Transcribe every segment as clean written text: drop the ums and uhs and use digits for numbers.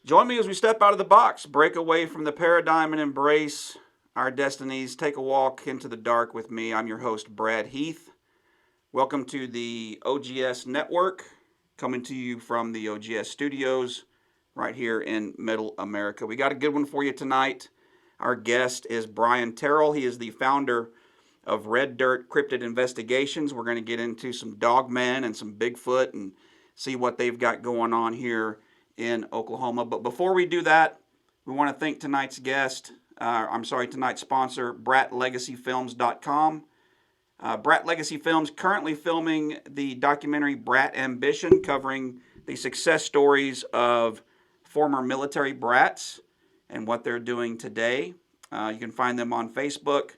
Join me as we step out of the box, break away from the paradigm, and embrace our destinies. Take a walk into the dark with me. I'm your host, Brad Heath. Welcome to the OGS Network, coming to you from the OGS studios right here in Middle America. We got a good one for you tonight. Our guest is Brian Terrell. He is the founder of Dirt Cryptid Investigations. We're going to get into some Dogman and some Bigfoot and see what they've got going on here in Oklahoma. But before we do that, we want to thank tonight's tonight's sponsor, BratLegacyFilms.com. Brat Legacy Films currently filming the documentary Brat Ambition, covering the success stories of former military brats and what they're doing today. You can find them on Facebook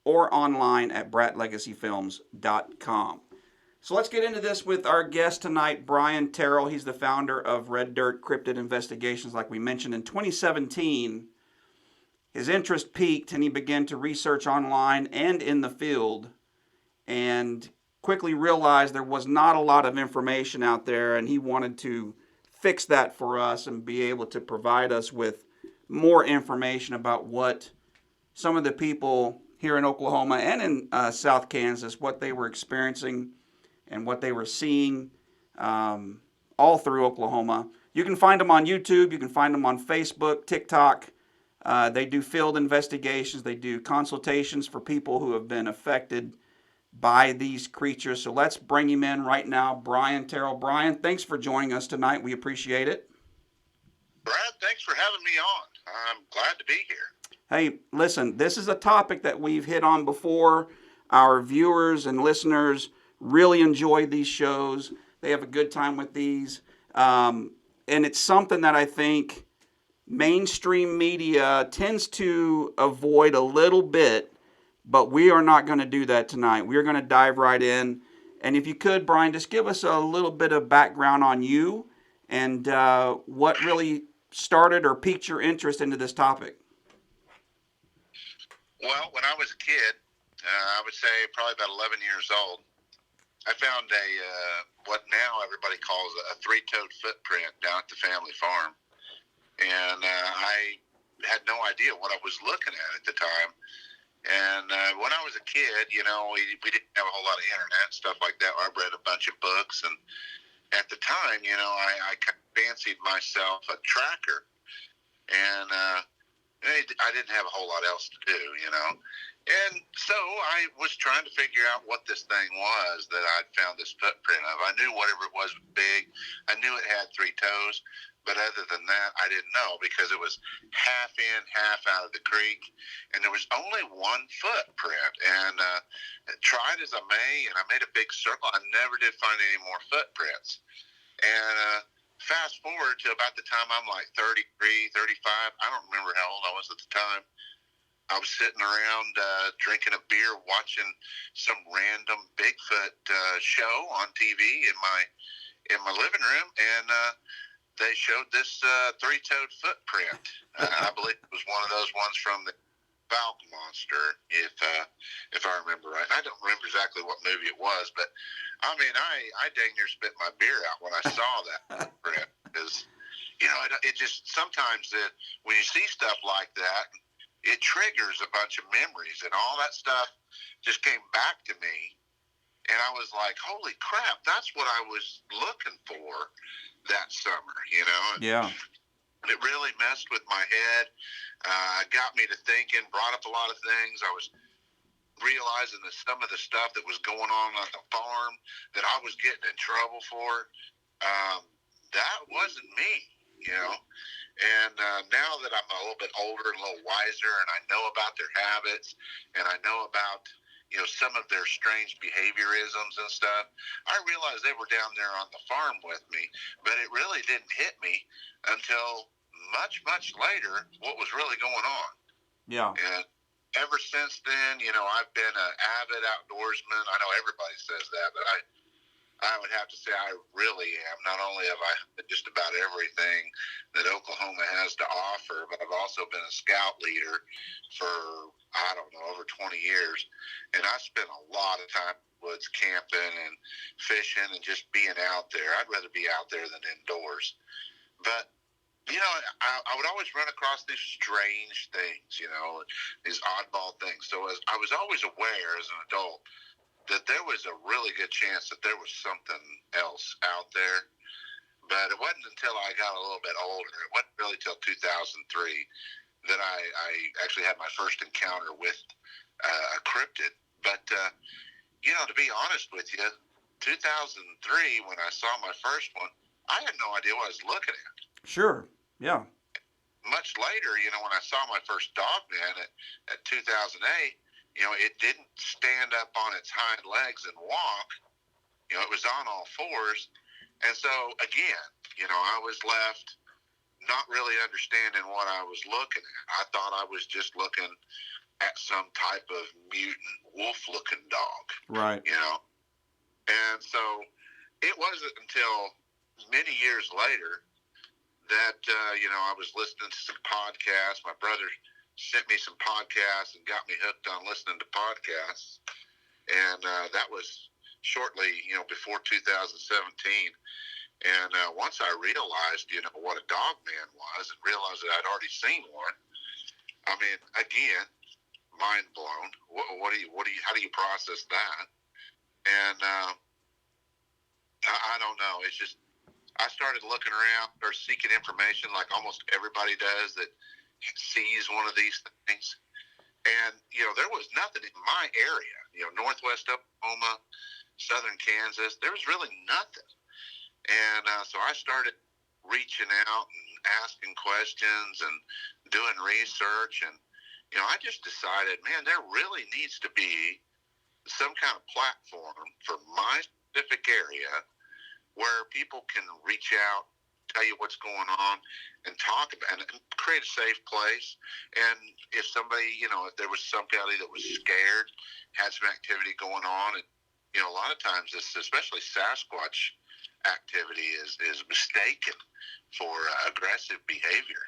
or online at bratlegacyfilms.com. So let's get into this with our guest tonight, Brian Terrell. He's the founder of Dirt Cryptid Investigations. Like we mentioned, in 2017, his interest peaked and he began to research online and in the field, and quickly realized there was not a lot of information out there, and he wanted to fix that for us and be able to provide us with more information about what some of the people here in Oklahoma and in South Kansas, what they were experiencing and what they were seeing all through Oklahoma. You can find them on YouTube. You can find them on Facebook, TikTok. They do field investigations. They do consultations for people who have been affected by these creatures. So let's bring him in right now, Brian Terrell. Brian, thanks for joining us tonight. We appreciate it. Brad, thanks for having me on. I'm glad to be here. Hey, listen, this is a topic that we've hit on before. Our viewers and listeners really enjoy these shows. They have a good time with these. And it's something that I think mainstream media tends to avoid a little bit, but we are not going to do that tonight. We're going to dive right in. And if you could, Brian, just give us a little bit of background on you and what really started or piqued your interest into this topic. Well, when I was a kid, I would say probably about 11 years old, I found what now everybody calls a three-toed footprint down at the family farm. And I had no idea what I was looking at the time. And when I was a kid, we didn't have a whole lot of internet, stuff like that. I read a bunch of books. And at the time, I kind of fancied myself a tracker. And I didn't have a whole lot else to do, And so I was trying to figure out what this thing was that I'd found this footprint of. I knew whatever it was big. I knew it had three toes. But other than that, I didn't know because it was half in, half out of the creek. And there was only one footprint. And tried as I may, and I made a big circle. I never did find any more footprints. And fast forward to about the time I'm like 33, 35. I don't remember how old I was at the time. I was sitting around drinking a beer, watching some random Bigfoot show on TV in my living room, and they showed this three-toed footprint. I believe it was one of those ones from the Falcon Monster, if I remember right. I don't remember exactly what movie it was, but I mean, I dang near spit my beer out when I saw that footprint because it just sometimes when you see stuff like that, it triggers a bunch of memories, and all that stuff just came back to me. And I was like, holy crap, that's what I was looking for that summer, Yeah. And it really messed with my head, got me to thinking, brought up a lot of things. I was realizing that some of the stuff that was going on the farm that I was getting in trouble for, that wasn't me, And now that I'm a little bit older and a little wiser, and I know about their habits, and I know about some of their strange behaviorisms and stuff, I realized they were down there on the farm with me, but it really didn't hit me until much, much later what was really going on. Yeah. And ever since then, I've been an avid outdoorsman. I know everybody says that, but I would have to say I really am. Not only have I just about everything that Oklahoma has to offer, but I've also been a scout leader for, I don't know, over 20 years. And I spent a lot of time in the woods camping and fishing and just being out there. I'd rather be out there than indoors. But I would always run across these strange things, these oddball things. So as I was always aware as an adult that there was a really good chance that there was something else out there. But it wasn't until I got a little bit older, it wasn't really until 2003 that I actually had my first encounter with a cryptid. But, to be honest with you, 2003, when I saw my first one, I had no idea what I was looking at. Sure. Yeah. Much later, when I saw my first Dogman at 2008, it didn't stand up on its hind legs and walk. It was on all fours. And so, again, I was left not really understanding what I was looking at. I thought I was just looking at some type of mutant wolf-looking dog. Right. And so it wasn't until many years later that, I was listening to some podcasts. My brother sent me some podcasts and got me hooked on listening to podcasts. And that was shortly, before 2017. And once I realized, what a Dogman was and realized that I'd already seen one, I mean, again, mind blown. How do you process that? And I don't know. It's just, I started looking around or seeking information like almost everybody does that sees one of these things. And, there was nothing in my area, Northwest Oklahoma, Southern Kansas. There was really nothing. And so I started reaching out and asking questions and doing research. And, I just decided, man, there really needs to be some kind of platform for my specific area where people can reach out, tell you what's going on, and talk about and create a safe place. And if somebody, if there was somebody that was scared, had some activity going on, and, a lot of times this, especially Sasquatch activity, is mistaken for aggressive behavior.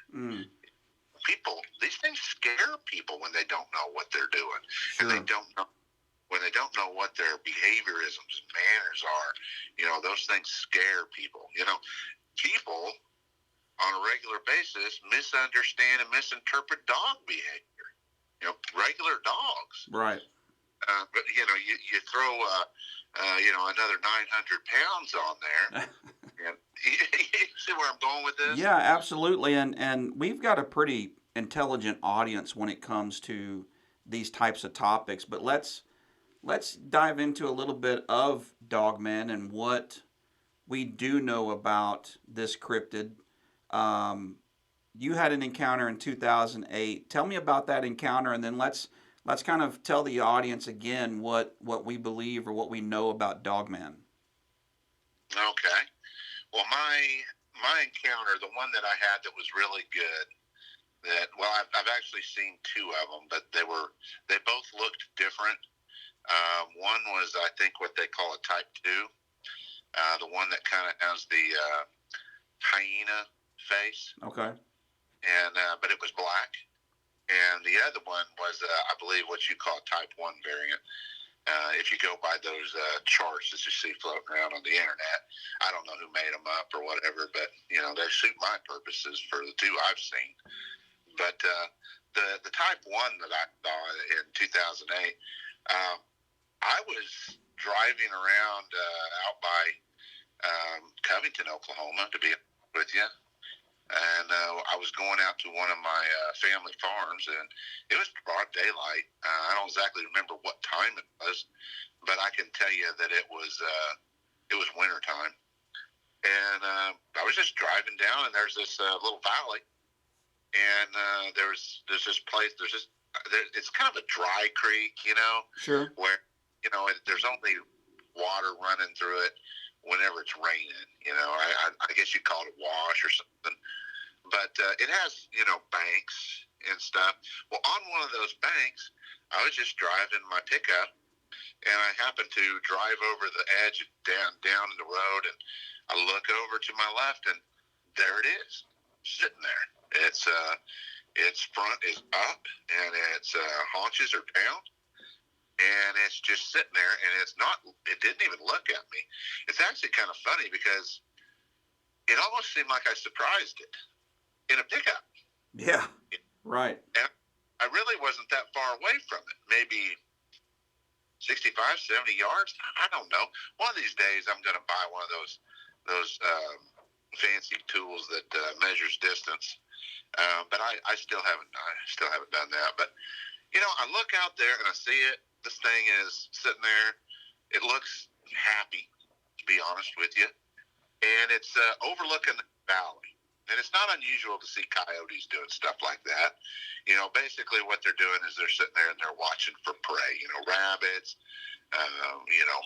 These things scare people when they don't know what they're doing. Sure. And when they don't know what their behaviorisms and manners are, those things scare people. People on a regular basis misunderstand and misinterpret dog behavior. Regular dogs. Right. But you throw another 900 pounds on there. And you see where I'm going with this? Yeah, absolutely. And we've got a pretty intelligent audience when it comes to these types of topics. But let's dive into a little bit of Dogman and what we do know about this cryptid. You had an encounter in 2008. Tell me about that encounter, and then let's kind of tell the audience again what we believe or what we know about Dogman. Okay. Well, my encounter, the one that I had that was really good, I've actually seen two of them, but they both looked different. One was, I think, what they call a type 2, the one that kind of has the hyena face. Okay. And but it was black. And the other one was, I believe, what you call a type 1 variant. If you go by those charts that you see floating around on the internet, I don't know who made them up or whatever, but they suit my purposes for the two I've seen. But the type 1 that I saw in 2008, I was driving around out by Covington, Oklahoma, to be with you. And I was going out to one of my family farms, and it was broad daylight. I don't exactly remember what time it was, but I can tell you that it was winter time. And I was just driving down, and there's this little valley, and there's this place. It's kind of a dry creek, Sure. where there's only water running through it whenever it's raining. I guess you'd call it a wash or something. But it has, banks and stuff. Well, on one of those banks, I was just driving my pickup, and I happened to drive over the edge down in the road, and I look over to my left, and there it is, sitting there. Its front is up, and its haunches are down, and it's just sitting there, and it didn't even look at me. It's actually kind of funny because it almost seemed like I surprised it. in a pickup. Yeah, right. And I really wasn't that far away from it. Maybe 65, 70 yards. I don't know. One of these days, I'm going to buy one of those fancy tools that measures distance. But I still haven't done that. But I look out there and I see it. This thing is sitting there. It looks happy, to be honest with you, and it's overlooking the valley. And it's not unusual to see coyotes doing stuff like that. Basically what they're doing is they're sitting there and they're watching for prey. Rabbits,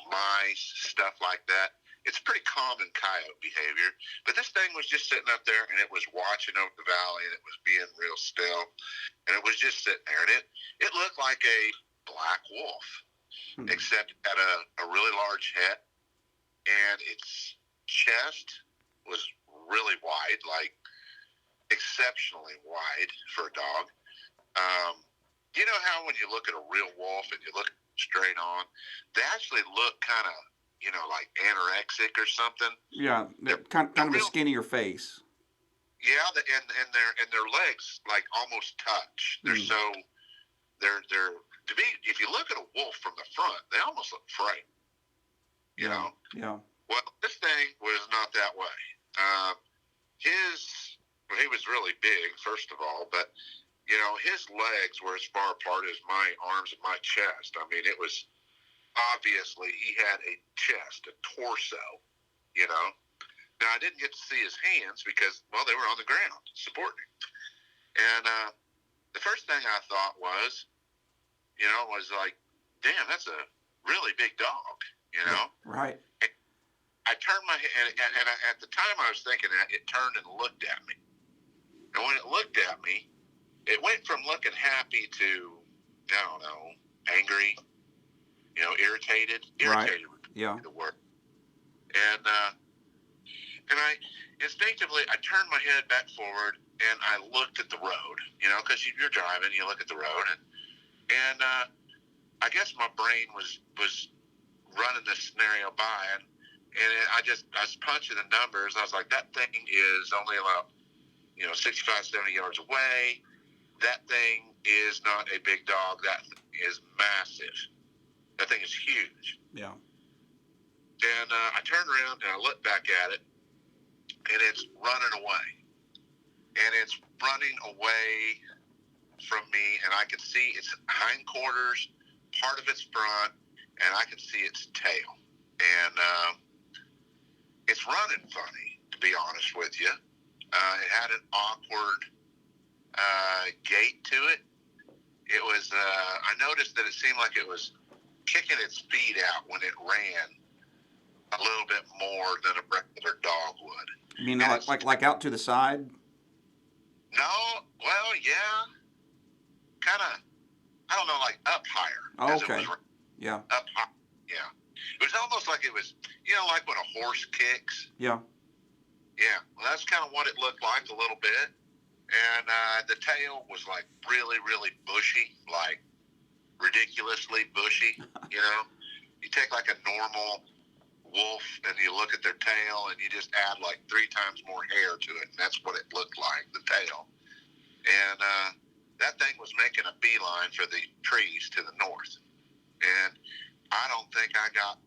mice, stuff like that. It's pretty common coyote behavior. But this thing was just sitting up there, and it was watching over the valley, and it was being real still. And it was just sitting there. And it looked like a black wolf, except it had a really large head, and its chest was really wide, like exceptionally wide for a dog. You know how when you look at a real wolf and you look straight on, they actually look kind of, like anorexic or something. Yeah, kind of a skinnier face. Yeah, and their legs like almost touch. They're they're to be. If you look at a wolf from the front, they almost look frightened. You know. Yeah. Well, this thing was not that way. He was really big, first of all, but his legs were as far apart as my arms and my chest. I mean, it was obviously he had a chest, a torso. Now I didn't get to see his hands because, well, they were on the ground supporting him. And the first thing I thought was like, damn, that's a really big dog. Right. I turned my head, and at the time I was thinking that, it turned and looked at me. And when it looked at me, it went from looking happy to, I don't know, angry, irritated. Irritated would be the word. And I instinctively, I turned my head back forward, and I looked at the road, because you're driving, you look at the road, and I guess my brain was running this scenario by, and I was punching the numbers. I was like, that thing is only about 65, 70 yards away. That thing is not a big dog. That is massive. That thing is huge. Yeah. And I turned around and I looked back at it, and it's running away. And it's running away from me, and I can see its hindquarters, part of its front, and I can see its tail. And it's running funny, to be honest with you. It had an awkward gait to it. It was, I noticed that it seemed like it was kicking its feet out when it ran a little bit more than a regular dog would. You mean like out to the side? No, well, yeah. Kind of, I don't know, like up higher. Oh, okay. Yeah. Up high, yeah. It was almost like it was, like when a horse kicks. Yeah. Yeah, well, that's kind of what it looked like a little bit. And the tail was like really, really bushy, like ridiculously bushy, You take like a normal wolf and you look at their tail and you just add like 3 times more hair to it. And that's what it looked like, the tail. And that thing was making a beeline for the trees to the north. And I don't think I got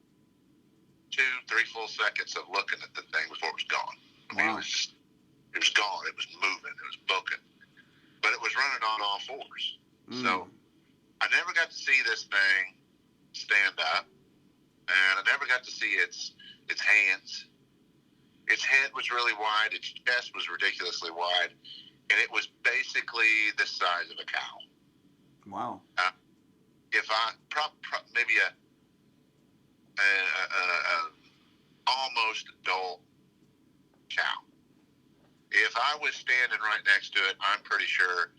2, 3 full seconds of looking at the thing before it was gone. I mean, Wow. it was gone. It was moving. It was booking. But it was running on all fours. So I never got to see this thing stand up. And I never got to see its hands. Its head was really wide. Its chest was ridiculously wide. And it was basically the size of a cow. Wow. If I, maybe a almost adult cow. If I was standing right next to it, I'm pretty sure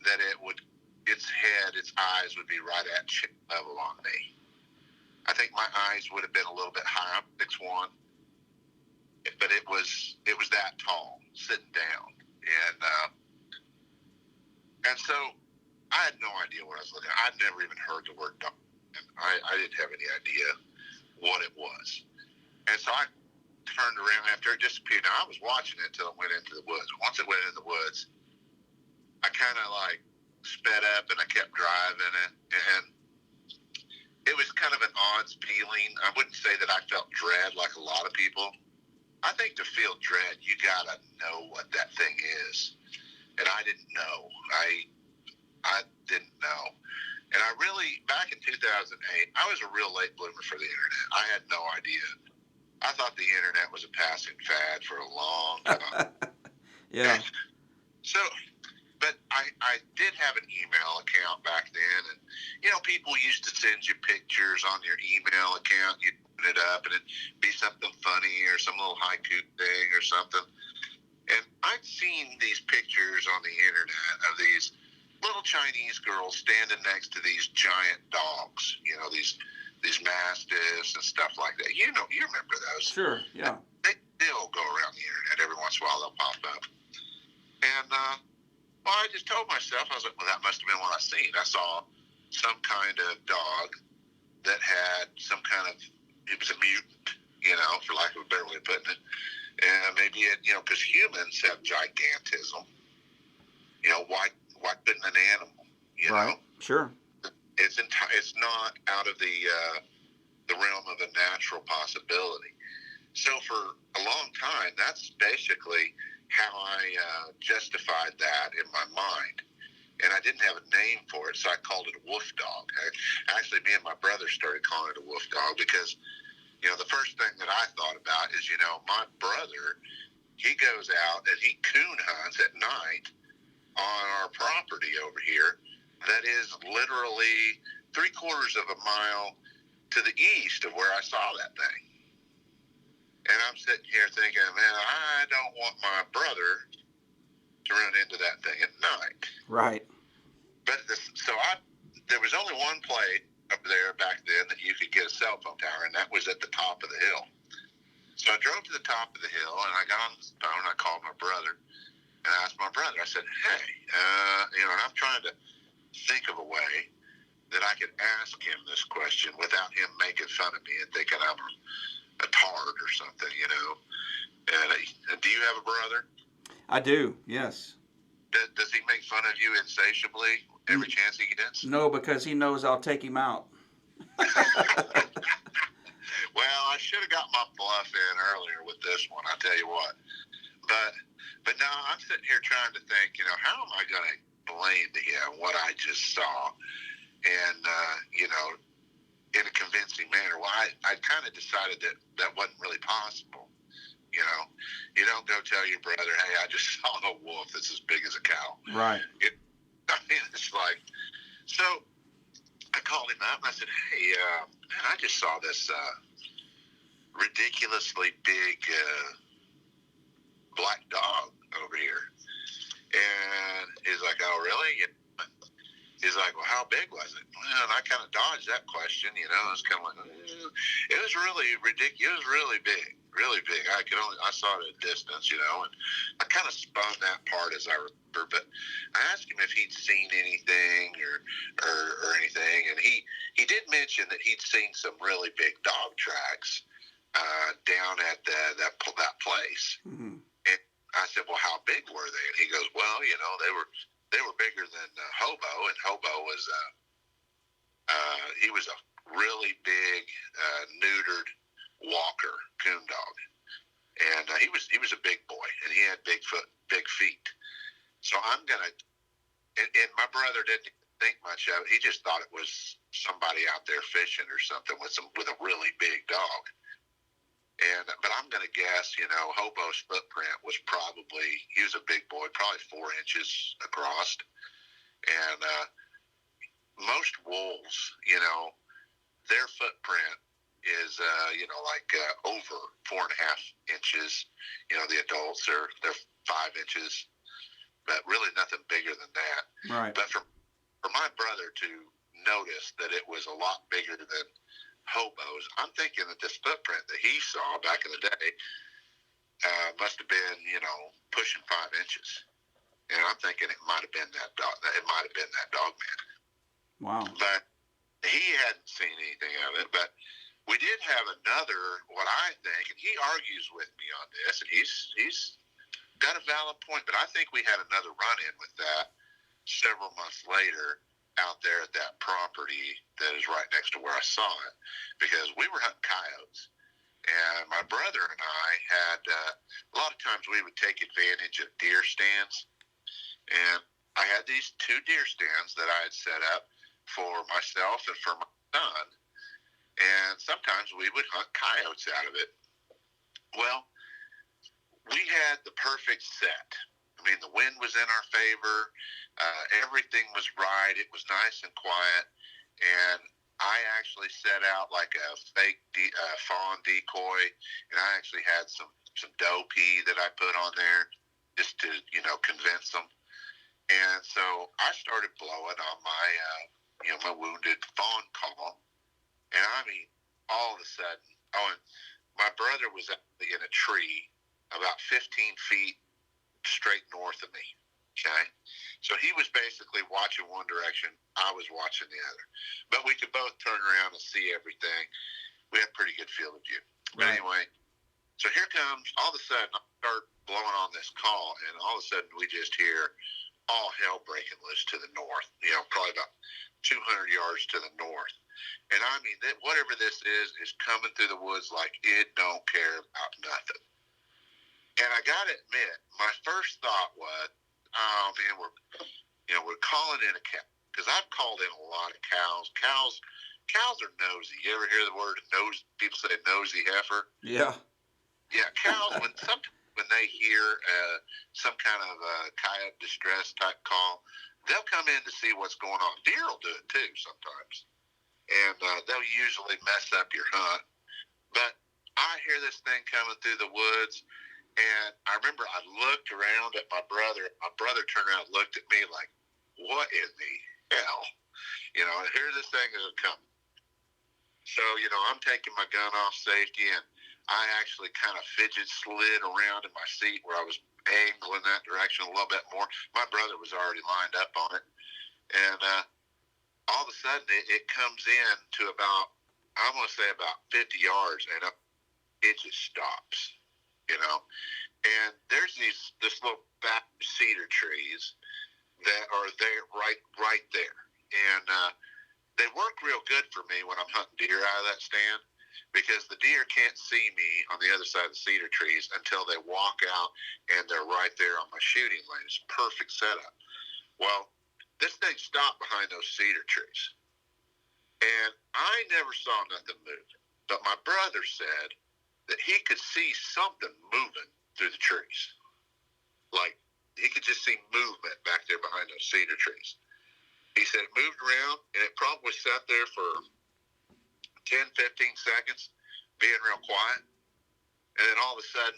that its head, its eyes would be right at chin level on me. I think my eyes would have been a little bit high up, 6'1", but it was that tall, sitting down, and so I had no idea what I was looking at. I'd never even heard the word dog, and I didn't have any idea what it was. And so I turned around after it disappeared. Now, I was watching it until it went into the woods. Once it went into the woods, I kind of like sped up and I kept driving it. And it was kind of an odd feeling. I wouldn't say that I felt dread like a lot of people. I think to feel dread, you got to know what that thing is. And I didn't know. I didn't know. And I really, back in 2008, I was a real late bloomer for the internet. I had no idea. I thought the internet was a passing fad for a long time. Yeah. So, but I did have an email account back then, and people used to send you pictures on your email account. You'd open it up, and it'd be something funny or some little haiku thing or something. And I'd seen these pictures on the internet of these little Chinese girls standing next to these giant dogs. These mastiffs and stuff like that. You remember those? Sure. Yeah. They still go around the internet every once in a while. They'll pop up, and I just told myself, I was like, well, that must have been what I seen. I saw some kind of dog that had some kind of, it was a mutant, for lack of a better way of putting it. And maybe it, because humans have gigantism. Why couldn't an animal, Right. Sure. It's not out of the realm of a natural possibility. So for a long time, that's basically how I justified that in my mind. And I didn't have a name for it, so I called it a wolf dog. Actually, me and my brother started calling it a wolf dog because, the first thing that I thought about is, my brother, he goes out and he coon hunts at night on our property over here that is literally 3/4 of a mile to the east of where I saw that thing. And I'm sitting here thinking, man, I don't want my brother to run into that thing at night. Right. But there was only one place up there back then that you could get a cell phone tower, and that was at the top of the hill. So I drove to the top of the hill, and I got on the phone, and I called my brother, and I asked my brother, I said, hey, and I'm trying to think of a way that I could ask him this question without him making fun of me and thinking I'm a tard or something, And do you have a brother? I do, yes. Does he make fun of you insatiably every chance he gets? No, because he knows I'll take him out. Well, I should have got my bluff in earlier with this one, I'll tell you what. But now I'm sitting here trying to think, how am I going to explain to him what I just saw? And, in a convincing manner. Well, I kind of decided that wasn't really possible. You don't go tell your brother, hey, I just saw a wolf that's as big as a cow. Right. It's like, so I called him up and I said, hey, man, I just saw this ridiculously big black dog over here. And he's like, oh, really? He's like, well, how big was it? Well, and I kind of dodged that question, It was kind of like, it was really ridiculous. It was really big, really big. I saw it at a distance, and I kind of spun that part as I remember. But I asked him if he'd seen anything or anything, and he did mention that he'd seen some really big dog tracks down at that place. Mm-hmm. And I said, well, how big were they? And he goes, well, they were bigger than Hobo, and Hobo was he was a really big neutered walker coon dog, and he was a big boy, and he had big feet. So I'm gonna, and my brother didn't think much of it. He just thought it was somebody out there fishing or something with a really big dog. But I'm going to guess, Hobo's footprint was he was a big boy, probably 4 inches across. And most wolves, their footprint is, over 4.5 inches. The adults they're 5 inches, but really nothing bigger than that. Right. But for my brother to notice that it was a lot bigger than Hobos, I'm thinking that this footprint that he saw back in the day must have been, pushing 5 inches. And I'm thinking it might have been that dog. It might have been that Dogman. Wow. But he hadn't seen anything of it. But We did have another, what I think, and he argues with me on this, and he's got a valid point, but I think we had another run-in with that several months later out there at that property that is right next to where I saw it, because we were hunting coyotes. And my brother and I had, a lot of times we would take advantage of deer stands. And I had these 2 deer stands that I had set up for myself and for my son. And sometimes we would hunt coyotes out of it. Well, we had the perfect set. I mean, the wind was in our favor. Everything was right. It was nice and quiet. And I actually set out like a fake fawn decoy, and I actually had some doe pee that I put on there just to, convince them. And so I started blowing on my, my wounded fawn call. And I mean, all of a sudden, and my brother was actually in a tree about 15 feet straight north of me. Okay? So he was basically watching one direction. I was watching the other. But we could both turn around and see everything. We had a pretty good field of view. But anyway, so here comes, all of a sudden, I start blowing on this call, and all of a sudden we just hear all hell breaking loose to the north, probably about 200 yards to the north. And I mean, whatever this is coming through the woods like it don't care about nothing. And I got to admit, my first thought was, oh man, we're calling in a cow, because I've called in a lot of cows. Cows are nosy. You ever hear the word nose? People say nosy heifer. Yeah. Yeah, cows when they hear some kind of coyote distress type call, they'll come in to see what's going on. Deer will do it too sometimes, and they'll usually mess up your hunt. But I hear this thing coming through the woods. And I remember I looked around at my brother. My brother turned around and looked at me like, what in the hell? Here this thing is coming. So, I'm taking my gun off safety, and I actually kind of slid around in my seat where I was angling that direction a little bit more. My brother was already lined up on it. And all of a sudden, it comes in to about, I'm going to say about 50 yards, and it just stops. And there's this little back cedar trees that are there right there, and they work real good for me when I'm hunting deer out of that stand, because the deer can't see me on the other side of the cedar trees until they walk out and they're right there on my shooting lane. It's a perfect setup. Well, this thing stopped behind those cedar trees, and I never saw nothing move, but my brother said that he could see something moving through the trees. Like, he could just see movement back there behind those cedar trees. He said it moved around, and it probably sat there for 10, 15 seconds, being real quiet. And then all of a sudden,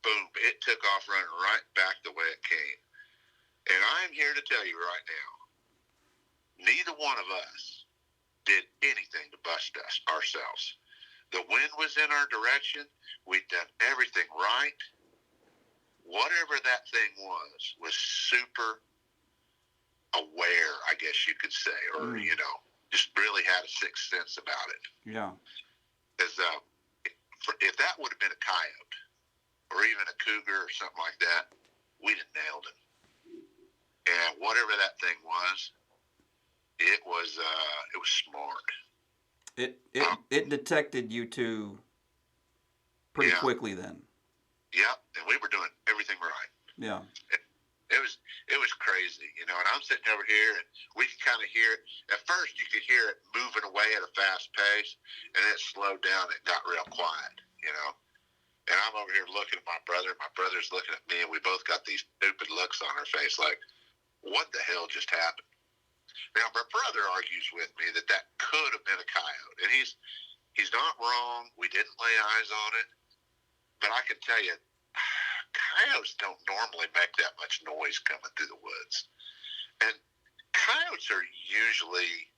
boom, it took off running right back the way it came. And I'm here to tell you right now, neither one of us did anything to bust us ourselves. The wind was in our direction. We'd done everything right. Whatever that thing was super aware, I guess you could say, or, just really had a sixth sense about it. Yeah. Because if that would have been a coyote or even a cougar or something like that, we'd have nailed it. And whatever that thing was, it was smart. It detected you two pretty quickly then. Yep, and we were doing everything right. Yeah. It was crazy, and I'm sitting over here, and we could kind of hear it. At first, you could hear it moving away at a fast pace, and it slowed down. It got real quiet, And I'm over here looking at my brother. My brother's looking at me, and we both got these stupid looks on our face like, what the hell just happened? Now, my brother argues with me that could have been a coyote, and he's not wrong. We didn't lay eyes on it, but I can tell you, coyotes don't normally make that much noise coming through the woods. And coyotes are usually,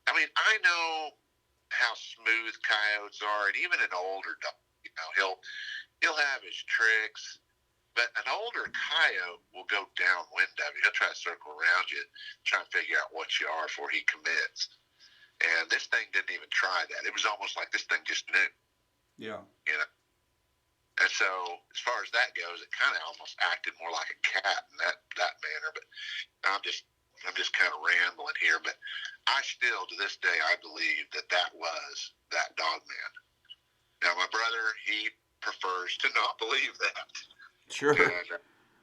I know how smooth coyotes are, and even an older dog, he'll have his tricks, but an older coyote will go downwind of you. He'll try to circle around you, try to figure out what you are before he commits. And this thing didn't even try that. It was almost like this thing just knew. Yeah. You know. And so, as far as that goes, it kind of almost acted more like a cat in that manner. But I'm just kind of rambling here. But I still, to this day, I believe that was that Dogman. Now, my brother, he prefers to not believe that. Sure. And,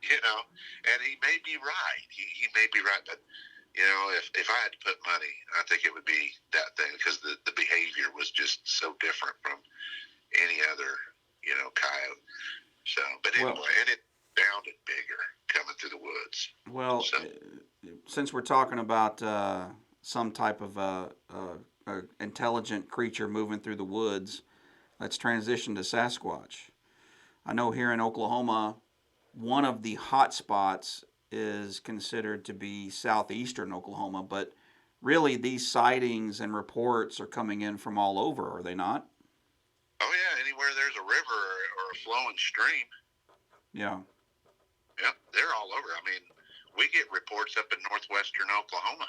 and he may be right. He may be right, but if I had to put money, I think it would be that thing, because the behavior was just so different from any other, coyote. So, but anyway, and it sounded bigger coming through the woods. Well, so, since we're talking about some type of intelligent creature moving through the woods, let's transition to Sasquatch. I know here in Oklahoma, one of the hot spots is considered to be southeastern Oklahoma, but really these sightings and reports are coming in from all over, are they not? Oh yeah, anywhere there's a river or a flowing stream. Yeah. Yep, they're all over. I mean, we get reports up in northwestern Oklahoma,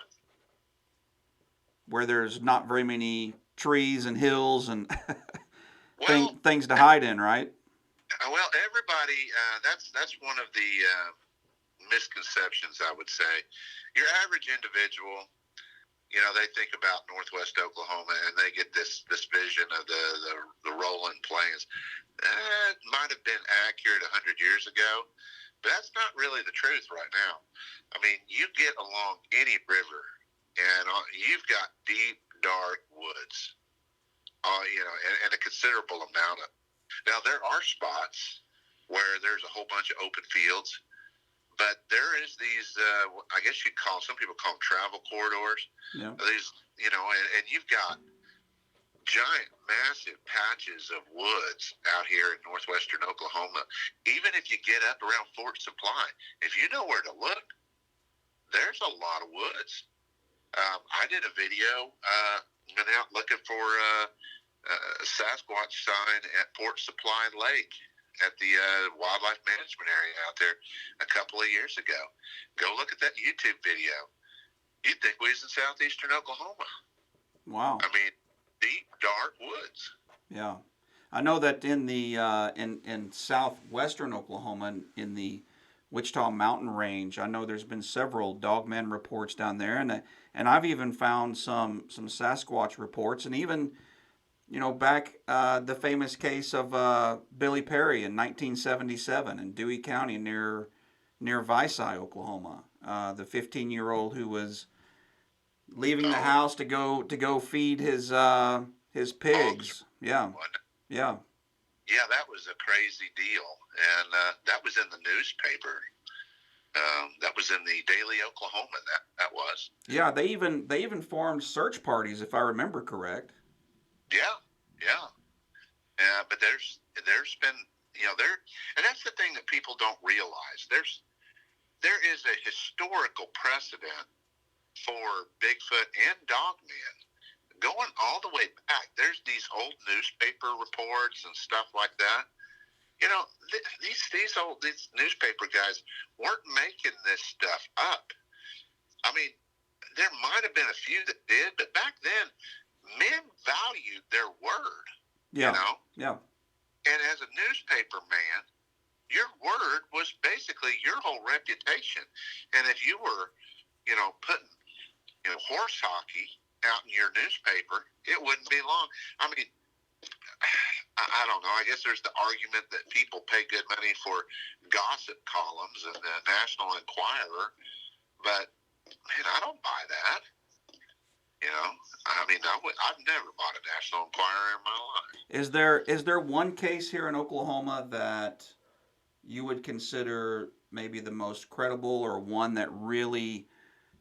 where there's not very many trees and hills and things to hide in, right? Well, everybody, that's one of the misconceptions, I would say. Your average individual, they think about northwest Oklahoma and they get this vision of the rolling plains. It might have been accurate 100 years ago, but that's not really the truth right now. I mean, you get along any river and you've got deep, dark woods, and a considerable amount of. Now, there are spots where there's a whole bunch of open fields, but there is these, I guess some people call them travel corridors. Yeah. These, and you've got giant, massive patches of woods out here in northwestern Oklahoma. Even if you get up around Fort Supply, if you know where to look, there's a lot of woods. I did a video, went out looking for a Sasquatch sign at Fort Supply Lake at the wildlife management area out there a couple of years ago. Go look at that YouTube video. You'd think we was in southeastern Oklahoma. Wow. I mean, deep, dark woods. Yeah. I know that in the in southwestern Oklahoma, in the Wichita Mountain Range, I know there's been several Dogman reports down there, and I've even found some Sasquatch reports, and even back the famous case of Billy Perry in 1977 in Dewey County near Visay, Oklahoma. The 15-year-old who was leaving the house to go feed his pigs. Yeah. Yeah. Yeah, that was a crazy deal, and that was in the newspaper. That was in the Daily Oklahoma. That was. Yeah, they even formed search parties, if I remember correct. Yeah. But there's been, and that's the thing that people don't realize. There is a historical precedent for Bigfoot and Dogman going all the way back. There's these old newspaper reports and stuff like that. These newspaper guys weren't making this stuff up. I mean, there might have been a few that did, but back then, men valued their word. Yeah. Yeah. And as a newspaper man, your word was basically your whole reputation. And if you were, putting, horse hockey out in your newspaper, it wouldn't be long. I mean, I don't know. I guess there's the argument that people pay good money for gossip columns in the National Enquirer, but man, I don't buy that. I mean, I've never bought a National Enquirer in my life. Is there one case here in Oklahoma that you would consider maybe the most credible, or one that really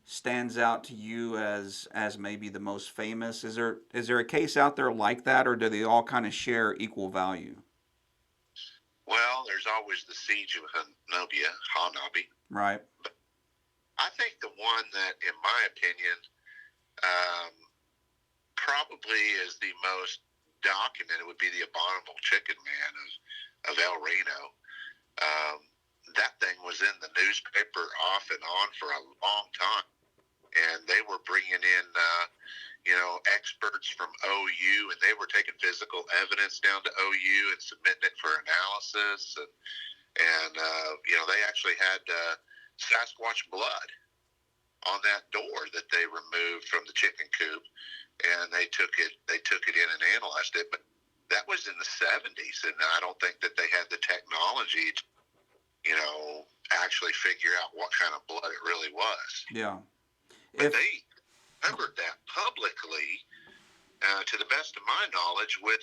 stands out to you as maybe the most famous? Is there a case out there like that, or do they all kind of share equal value? Well, there's always the siege of Hanabi. Right. But I think the one that, in my opinion, probably is the most documented would be the abominable chicken man of El Reno. That thing was in the newspaper off and on for a long time, and they were bringing in, experts from OU, and they were taking physical evidence down to OU and submitting it for analysis. And they actually had Sasquatch blood on that door that they removed from the chicken coop, and they took it in and analyzed it. But that was in the 70s, and I don't think that they had the technology to, actually figure out what kind of blood it really was. Yeah. But they covered that publicly, to the best of my knowledge, with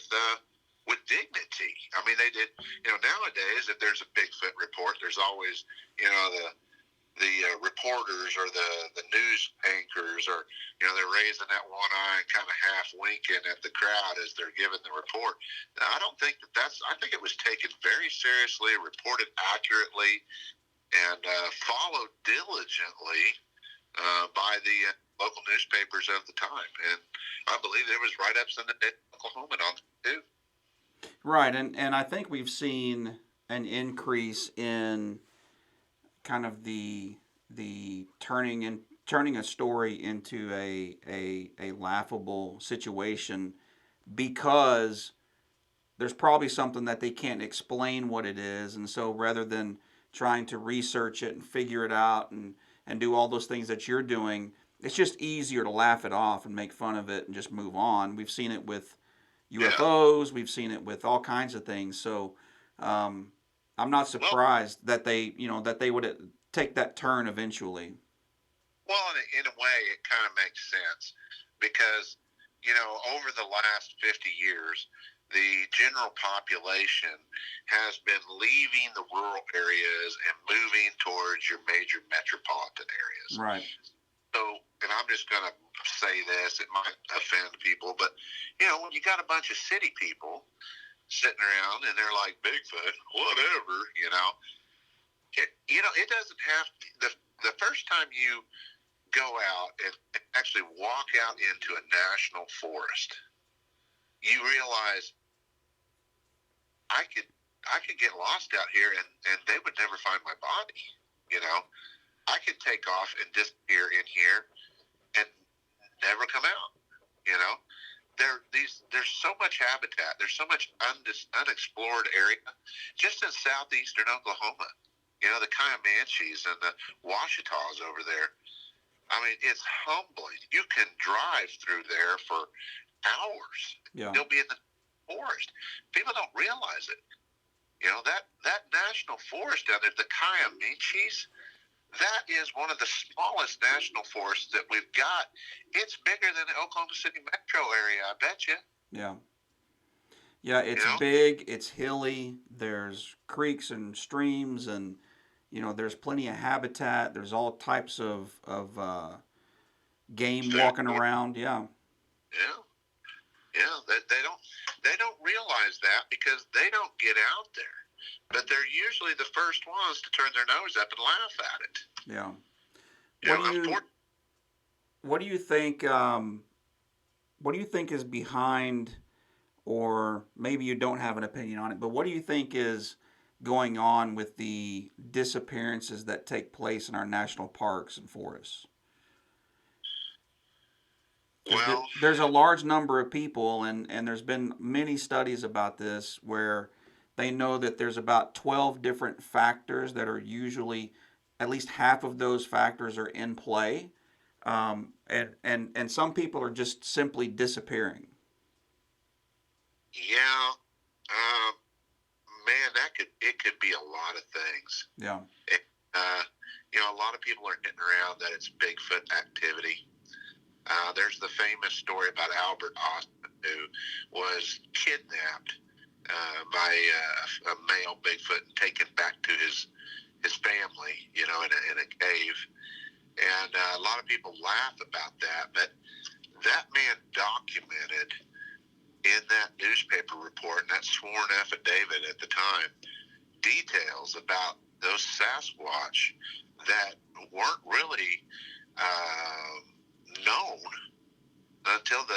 dignity. I mean, they did. Nowadays, if there's a Bigfoot report, there's always, the reporters or the news anchors, or they're raising that one eye and kind of half winking at the crowd as they're giving the report. Now, I don't think that's. I think it was taken very seriously, reported accurately, and followed diligently by the local newspapers of the time. And I believe there was write-ups in the Oklahoma on it too. Right, and I think we've seen an increase in kind of the turning a story into a laughable situation, because there's probably something that they can't explain what it is, and so rather than trying to research it and figure it out and do all those things that you're doing, it's just easier to laugh it off and make fun of it and just move on. We've seen it with UFOs. We've seen it with all kinds of things. So I'm not surprised that they would take that turn eventually. Well, in a way, it kind of makes sense because, over the last 50 years, the general population has been leaving the rural areas and moving towards your major metropolitan areas. Right. So, and I'm just going to say this, it might offend people, but, when you got a bunch of city people sitting around and they're like, Bigfoot, whatever, it doesn't have to, the first time you go out and actually walk out into a national forest, you realize I could get lost out here and they would never find my body. I could take off and disappear in here and never come out. There's so much habitat. There's so much unexplored area just in southeastern Oklahoma. The Comanches and the Washitas over there. I mean, it's humbling. You can drive through there for hours. Yeah. You'll be in the forest. People don't realize it. That national forest down there, the Comanches, that is one of the smallest national forests that we've got. It's bigger than the Oklahoma City metro area, I bet you. Yeah. Yeah, it's big, it's hilly, there's creeks and streams, and there's plenty of habitat. There's all types of game walking around. Yeah. They don't realize that because they don't get out there. But they're usually the first ones to turn their nose up and laugh at it. Yeah. What do you think? What do you think is behind, or maybe you don't have an opinion on it, but what do you think is going on with the disappearances that take place in our national parks and forests? Well, there's a large number of people, and there's been many studies about this where they know that there's about 12 different factors that are usually, at least half of those factors are in play, and some people are just simply disappearing. Yeah, man, it could be a lot of things. Yeah. A lot of people are getting around that it's Bigfoot activity. There's the famous story about Albert Austin, who was kidnapped by a male Bigfoot and taken back to his family, in a cave. And a lot of people laugh about that, but that man documented in that newspaper report and that sworn affidavit at the time details about those Sasquatch that weren't really known until the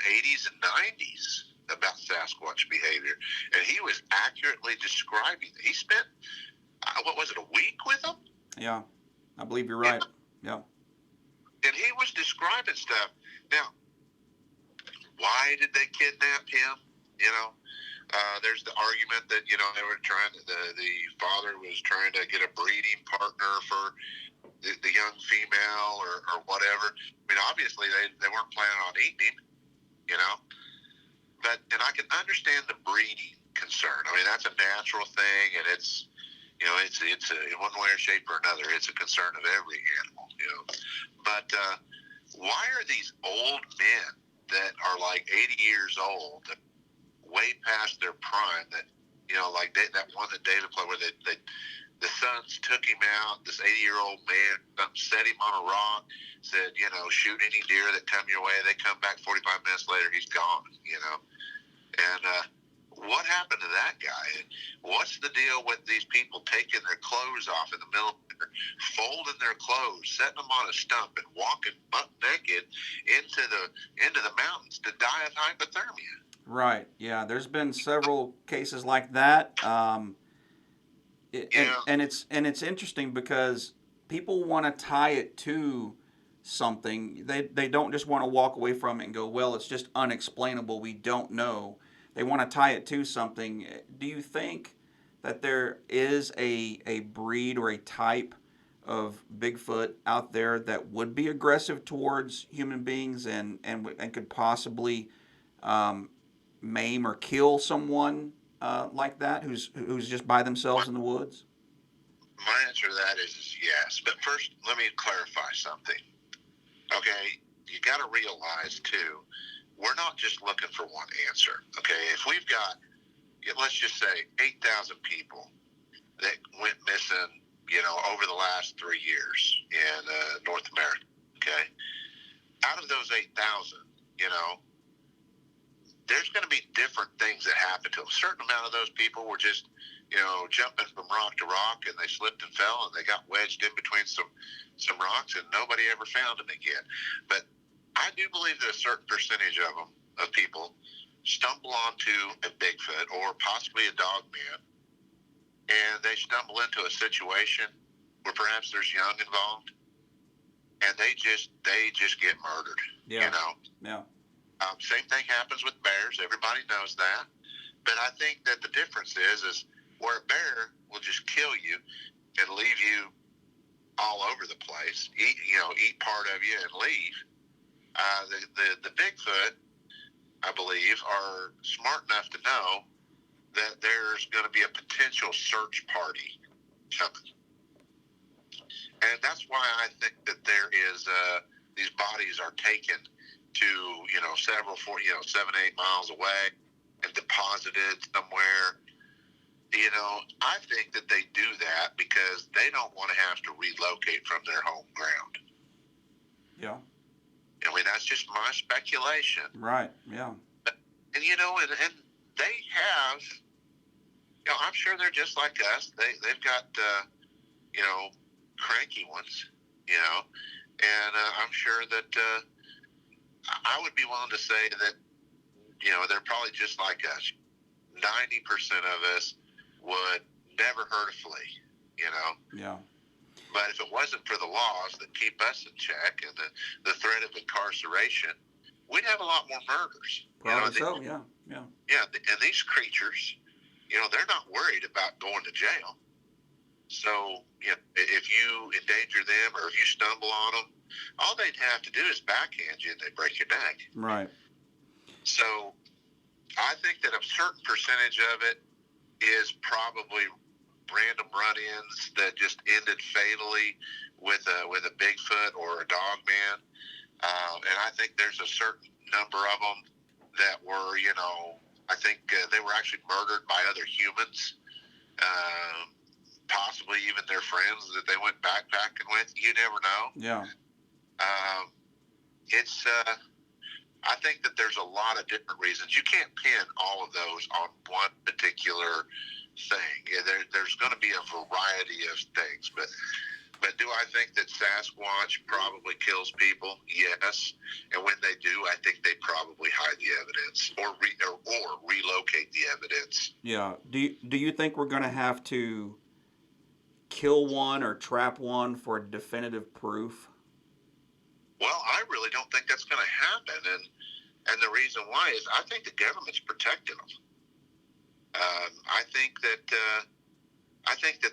80s and 90s about Sasquatch behavior. And he was accurately describing it. He spent, a week with them? Yeah, I believe you're right. Yeah. And he was describing stuff. Now, why did they kidnap him? There's the argument that they were trying to, the father was trying to get a breeding partner for the young female or whatever. I mean, obviously they weren't planning on eating him, you know. And I can understand the breeding concern. I mean, that's a natural thing, and it's in one way or shape or another, it's a concern of every animal, But why are these old men that are like 80 years old, way past their prime, that like that one that David played where the sons took him out, this 80-year-old man set him on a rock, said, shoot any deer that come your way. They come back 45 minutes later, he's gone, And what happened to that guy? What's the deal with these people taking their clothes off in the middle of winter, folding their clothes, setting them on a stump, and walking butt naked into the mountains to die of hypothermia? Right. Yeah. There's been several cases like that. And it's interesting because people want to tie it to something. They don't just want to walk away from it and go, well, it's just unexplainable. We don't know. They want to tie it to something. Do you think that there is a breed or a type of Bigfoot out there that would be aggressive towards human beings and could possibly maim or kill someone like that who's just by themselves in the woods? My answer to that is yes. But first, let me clarify something. Okay, you got to realize too, we're not just looking for one answer. Okay, if we've got, let's just say, 8,000 people that went missing, over the last 3 years in North America. Okay, out of those 8,000, there's going to be different things that happen to them. A certain amount of those people were just, jumping from rock to rock, and they slipped and fell, and they got wedged in between some rocks, and nobody ever found them again. But I do believe that a certain percentage of people stumble onto a Bigfoot or possibly a Dogman, and they stumble into a situation where perhaps there's young involved, and they just get murdered. Yeah. Yeah. Same thing happens with bears. Everybody knows that. But I think that the difference is where a bear will just kill you and leave you all over the place, eat part of you and leave. The Bigfoot, I believe, are smart enough to know that there's going to be a potential search party coming. And that's why I think that there is, these bodies are taken to, several, 7-8 miles away and deposited somewhere. I think that they do that because they don't want to have to relocate from their home ground. Yeah. I mean, that's just my speculation. Right, yeah. And and they have, I'm sure they're just like us. They've got, cranky ones, and I'm sure that I would be willing to say that, they're probably just like us. 90% of us would never hurt a flea, Yeah. But if it wasn't for the laws that keep us in check and the threat of incarceration, we'd have a lot more murders. Probably so, yeah. Yeah, and these creatures, they're not worried about going to jail. So, if you endanger them or if you stumble on them, all they'd have to do is backhand you and they break your neck. Right. So, I think that a certain percentage of it is probably random run-ins that just ended fatally with a Bigfoot or a Dogman. And I think there's a certain number of them that were, I think they were actually murdered by other humans, possibly even their friends that they went backpacking with. You never know. Yeah. I think that there's a lot of different reasons. You can't pin all of those on one particular thing. There's going to be a variety of things, but do I think that Sasquatch probably kills people? Yes. And when they do, I think they probably hide the evidence or relocate the evidence. Yeah. Do you think we're going to have to kill one or trap one for definitive proof? Well, I really don't think that's going to happen. And the reason why is I think the government's protecting them. I think that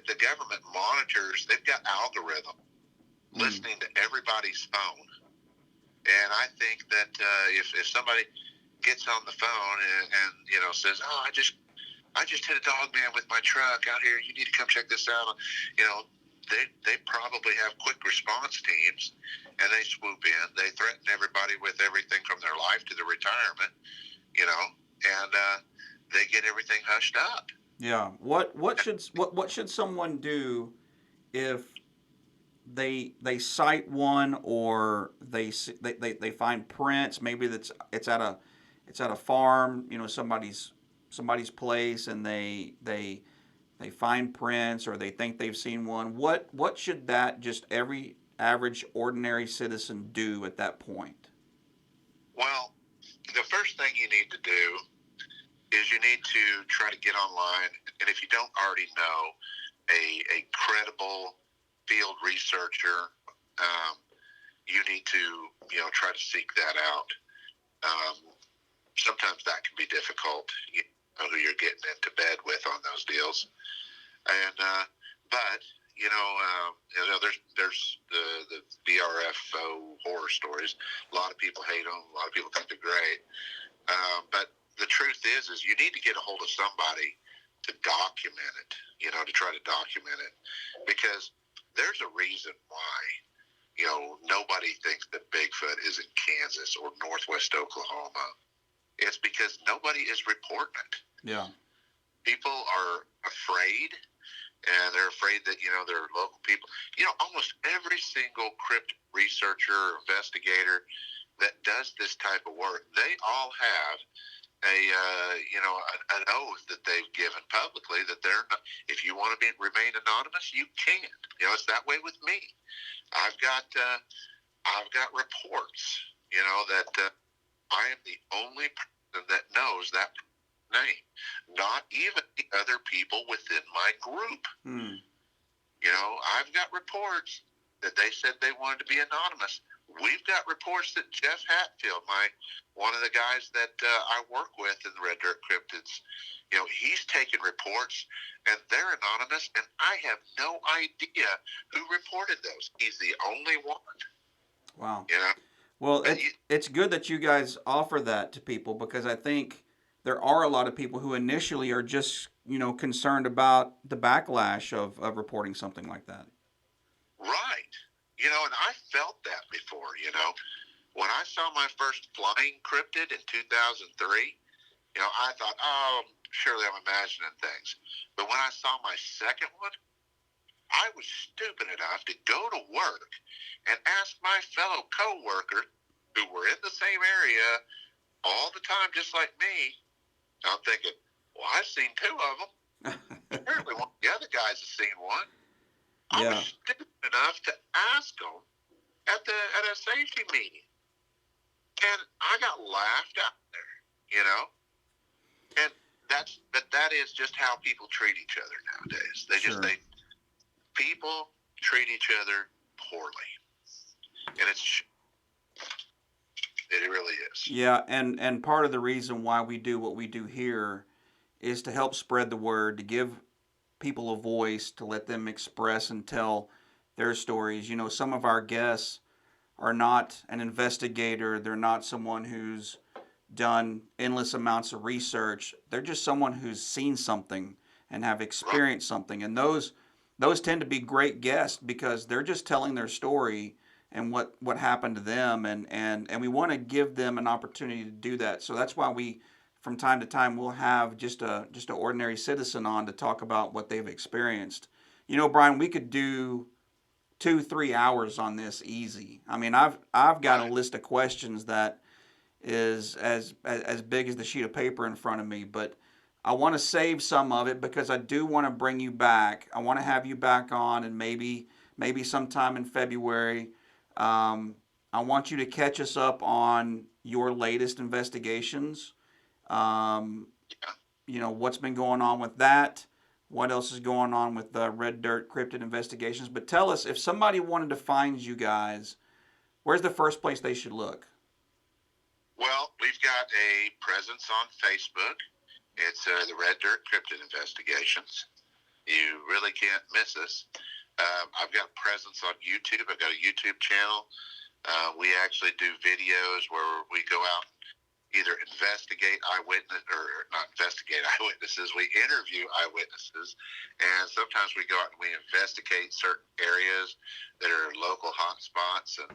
the government monitors. They've got algorithm listening to everybody's phone, and I think that if somebody gets on the phone and says, "Oh, I just hit a dog man with my truck out here. You need to come check this out," they probably have quick response teams, and they swoop in. They threaten everybody with everything from their life to their retirement, and they get everything hushed up. Yeah. What should someone do if they cite one, or they find prints? Maybe it's at a farm, somebody's place, and they find prints, or they think they've seen one. What should that just every average ordinary citizen do at that point? Well, the first thing you need to do is you need to try to get online, and if you don't already know, a credible field researcher, you need to try to seek that out. Sometimes that can be difficult, who you're getting into bed with on those deals, and but there's the BRFO horror stories. A lot of people hate them. A lot of people think they're great, but the truth is you need to get a hold of somebody to document it, to try to document it, because there's a reason why, nobody thinks that Bigfoot is in Kansas or Northwest Oklahoma. It's because nobody is reporting it. Yeah. People are afraid, and they're afraid that, their local people, almost every single crypt researcher or investigator that does this type of work, they all have an oath that they've given publicly that they're not, if you want to remain anonymous, you can't. It's that way with me. I've got reports, that I am the only person that knows that name, not even the other people within my group. I've got reports that they said they wanted to be anonymous. We've got reports that Jeff Hatfield, one of the guys that I work with in the Red Dirt Cryptids, he's taken reports, and they're anonymous, and I have no idea who reported those. He's the only one. Wow. Well, it's good that you guys offer that to people, because I think there are a lot of people who initially are just, concerned about the backlash of reporting something like that. Right. And I felt that before, When I saw my first flying cryptid in 2003, I thought, oh, surely I'm imagining things. But when I saw my second one, I was stupid enough to go to work and ask my fellow co-workers who were in the same area all the time, just like me. I'm thinking, well, I've seen two of them. Apparently one of the other guys has seen one. I was stupid enough to ask them at a safety meeting, and I got laughed out there, And that is just how people treat each other nowadays. People treat each other poorly, and it really is. Yeah, and part of the reason why we do what we do here is to help spread the word, to give people a voice, to let them express and tell their stories. Some of our guests are not an investigator. They're not someone who's done endless amounts of research. They're just someone who's seen something and have experienced something. And those tend to be great guests, because they're just telling their story and what happened to them, and we want to give them an opportunity to do that. So that's why we, from time to time, we'll have just an ordinary citizen on to talk about what they've experienced. Brian, we could do 2-3 hours on this easy. I mean, I've got a list of questions that is as big as the sheet of paper in front of me, but I want to save some of it, because I do want to bring you back. I want to have you back on, and maybe sometime in February. I want you to catch us up on your latest investigations. What's been going on with that. What else is going on with the Red Dirt Cryptid Investigations. But tell us, if somebody wanted to find you guys, where's the first place they should look? Well, we've got a presence on Facebook. It's the Red Dirt Cryptid Investigations. You really can't miss us. I've got a presence on YouTube. I've got a YouTube channel. We actually do videos where we go out, either investigate eyewitness or not investigate eyewitnesses. We interview eyewitnesses, and sometimes we go out and we investigate certain areas that are local hotspots, and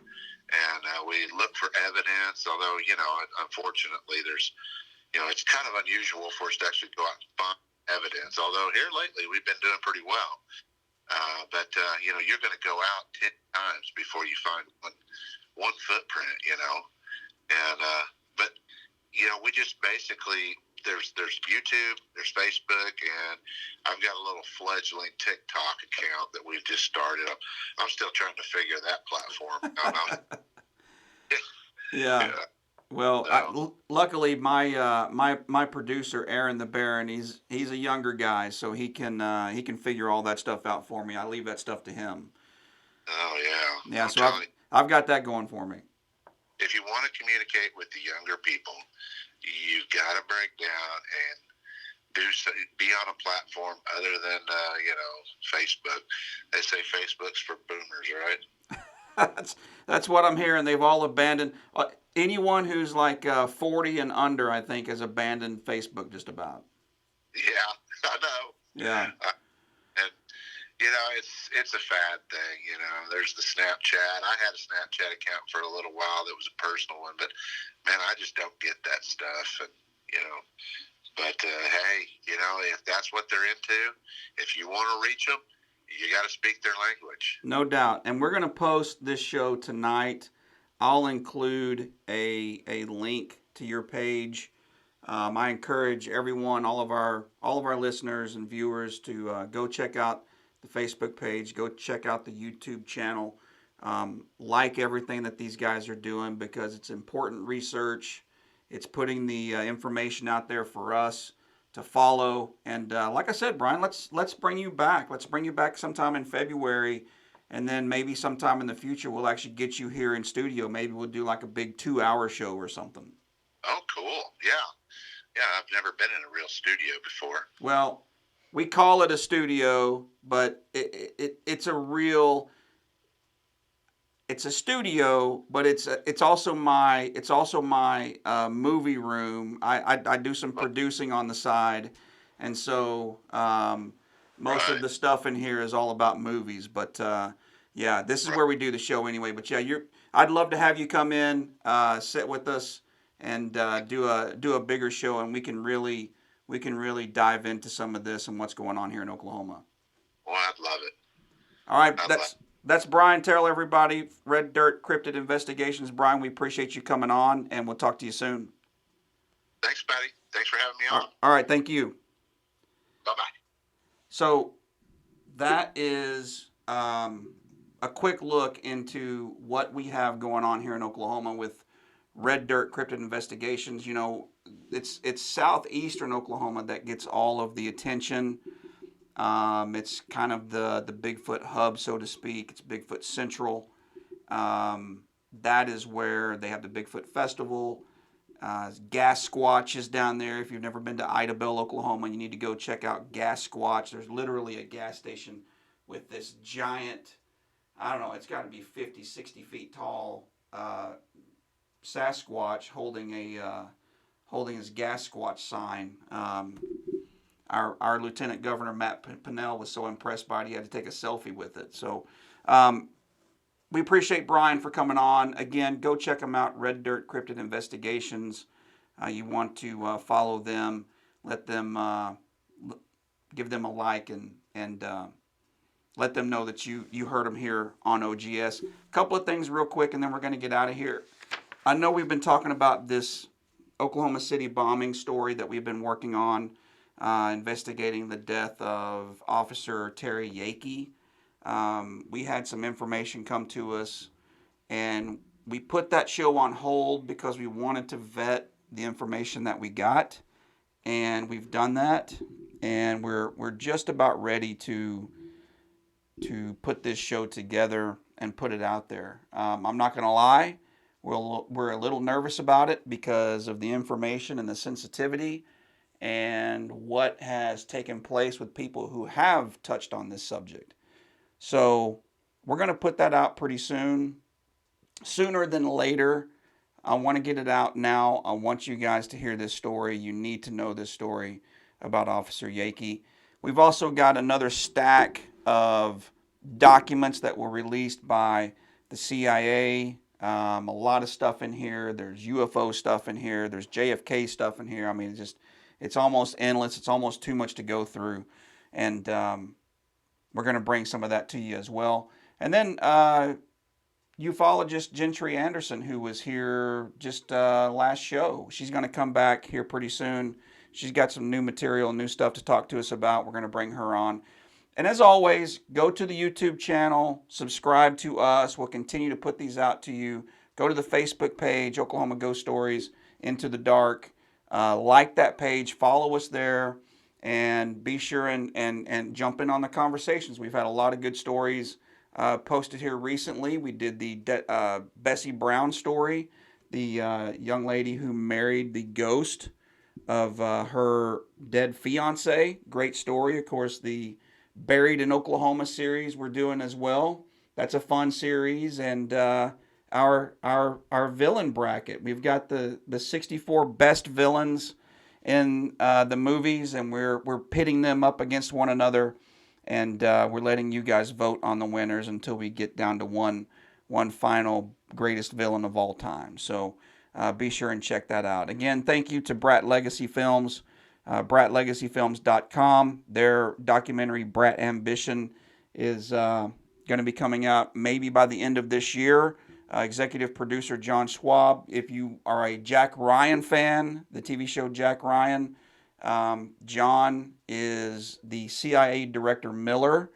we look for evidence. Although unfortunately, there's it's kind of unusual for us to actually go out and find evidence. Although here lately we've been doing pretty well. But you're going to go out 10 times before you find one footprint, and but we just basically there's YouTube, there's Facebook, and I've got a little fledgling TikTok account that we've just started. I'm still trying to figure that platform out. Yeah. Yeah. Well, So, luckily my producer Aaron the Baron, he's a younger guy, so he can figure all that stuff out for me. I leave that stuff to him. oh yeah, Yeah, I'm so telling you, I've got that going for me. if you want to communicate with the younger people, you've got to break down and be on a platform other than Facebook. They say Facebook's for boomers, right? That's what I'm hearing. They've all abandoned. Anyone who's like 40 and under, I think, has abandoned Facebook just about. Yeah, I know. Yeah. And it's a fad thing. There's the Snapchat. I had a Snapchat account for a little while that was a personal one, but man, I just don't get that stuff. And but hey, if that's what they're into, if you want to reach them, you got to speak their language. No doubt. And we're going to post this show tonight. I'll include a link to your page. I encourage everyone, all of our listeners and viewers, to go check out the Facebook page. Go check out the YouTube channel. Like everything that these guys are doing, because it's important research. It's putting the information out there for us to follow. And like I said, Brian, let's bring you back. Let's bring you back sometime in February, and then maybe sometime in the future we'll actually get you here in studio. Maybe we'll do like a big 2-hour show or something. Oh, cool. Yeah. I've never been in a real studio before. Well, we call it a studio, but it's a real. It's a studio, but it's also my movie room. I do some producing on the side, and so most of Right. the stuff in here is all about movies. But yeah, this is where we do the show anyway. But yeah, I'd love to have you come in, sit with us, and do a bigger show, and we can really dive into some of this and what's going on here in Oklahoma. Well, I'd love it. All right, I'd love that's Brian Terrell, everybody. Red Dirt Cryptid Investigations. Brian, we appreciate you coming on, and we'll talk to you soon. Thanks, Patty. Thanks for having me on. All right, thank you. Bye-bye. So that is a quick look into what we have going on here in Oklahoma with Red Dirt Cryptid Investigations. It's southeastern Oklahoma that gets all of the attention. It's kind of the Bigfoot hub, so to speak. It's Bigfoot Central. That is where they have the Bigfoot Festival. Gas Squatch is down there. If you've never been to Idabel, Oklahoma, you need to go check out Gas Squatch. There's literally a gas station with this giant, I don't know, it's got to be 50, 60 feet tall Sasquatch holding his Gas Squatch sign. Our Lieutenant Governor Matt Pinnell was so impressed by it, he had to take a selfie with it. So we appreciate Brian for coming on. Again, go check him out, Red Dirt Cryptid Investigations. You want to follow them, let them, give them a like, and let them know that you heard them here on OGS. A couple of things real quick, and then we're going to get out of here. I know we've been talking about this Oklahoma City bombing story that we've been working on. Investigating the death of Officer Terry Yakey. We had some information come to us, and we put that show on hold because we wanted to vet the information that we got, and we've done that, and we're just about ready to put this show together and put it out there. I'm not going to lie, We're a little nervous about it because of the information and the sensitivity and what has taken place with people who have touched on this subject. So we're going to put that out pretty soon, sooner than later. I want to get it out now. I want you guys to hear this story. You need to know this story about Officer Yakey. We've also got another stack of documents that were released by the CIA. A lot of stuff in here. There's UFO stuff in here. There's JFK stuff in here. I mean, it's almost endless. It's almost too much to go through. And we're going to bring some of that to you as well. And then ufologist Gentry Anderson, who was here just last show. She's going to come back here pretty soon. She's got some new material, new stuff to talk to us about. We're going to bring her on. And as always, go to the YouTube channel, subscribe to us. We'll continue to put these out to you. Go to the Facebook page, Oklahoma Ghost Stories Into the Dark. Like that page, follow us there, and be sure and jump in on the conversations. We've had a lot of good stories posted here recently. We did the Bessie Brown story, the young lady who married the ghost of her dead fiance. Great story. Of course, the Buried in Oklahoma series we're doing as well. That's a fun series. And our villain bracket. We've got the 64 best villains in the movies, and we're pitting them up against one another. And we're letting you guys vote on the winners until we get down to one final greatest villain of all time. So be sure and check that out. Again, thank you to Brat Legacy Films, bratlegacyfilms.com. Their documentary, Brat Ambition, is going to be coming out maybe by the end of this year. Executive producer John Schwab. If you are a Jack Ryan fan, the TV show Jack Ryan, John is the CIA Director Miller.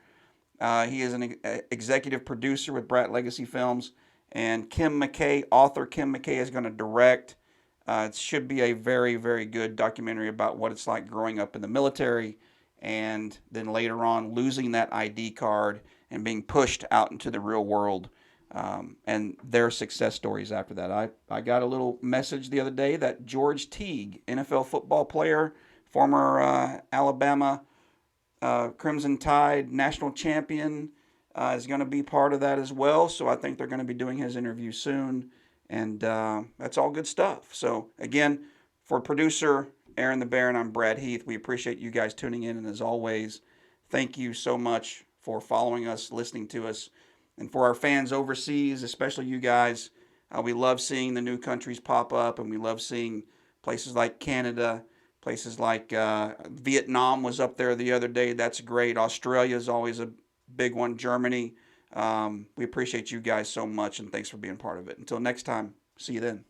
He is an executive producer with Brat Legacy Films. And Kim McKay, author Kim McKay, is going to direct. It should be a very, very good documentary about what it's like growing up in the military and then later on losing that ID card and being pushed out into the real world, and their success stories after that. I got a little message the other day that George Teague, NFL football player, former Alabama Crimson Tide national champion, is going to be part of that as well. So I think they're going to be doing his interview soon. And that's all good stuff. So, again, for producer Aaron the Baron, I'm Brad Heath. We appreciate you guys tuning in. And as always, thank you so much for following us, listening to us. And for our fans overseas, especially you guys, we love seeing the new countries pop up. And we love seeing places like Canada, places like Vietnam was up there the other day. That's great. Australia is always a big one. Germany. We appreciate you guys so much, and thanks for being part of it. Until next time, see you then.